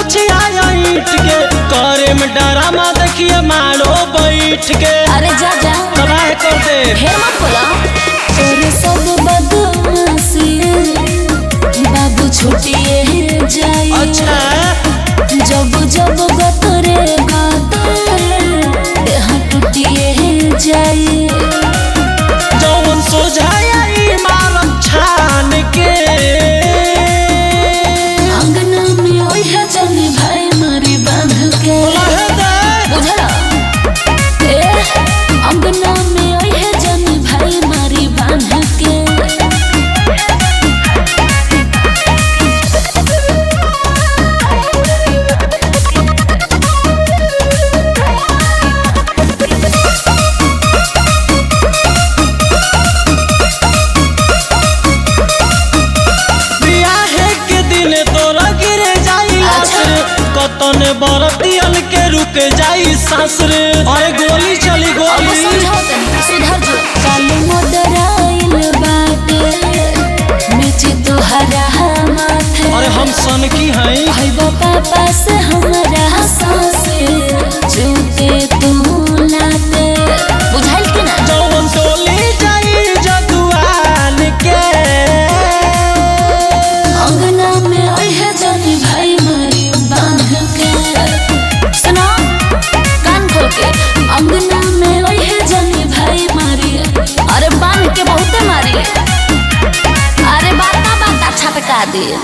मुछिया ईट के करे में डरामा देखिए मारो बैठ के। अरे जा जा तबाह कर दे फिर मत बोला। तोरे सब बदमाशी बाबू छुटिए जाए। अच्छा जब जब गतरे देह टूटिए जाए। जौन सोझाया इमारत छान के अंगना में ओढ़ा चली भाई मारी बांध के। बुझला अंगना में ओढ़ा चली भाई मारी बांध के। अच्छा। कतन बरतियन के रुक जाई सांस रे। अरे गोली चली गोली सुधर जो काल मोदराइल बाटे मिची तोहरा माथे। अरे हम सन की हैं भाई पापा से हमरा सांसे जूते तू लाते। बुझाइल कि ना जौन टोली जाई जदुआन के अंगना में ओढ़े जानी भाई मारी बांध के। सुनो कान खोल के अंगना में ओढ़े जानी भाई मारी। अरे बांध के बहुते मारी। अरे बात अच्छा पे का दिए।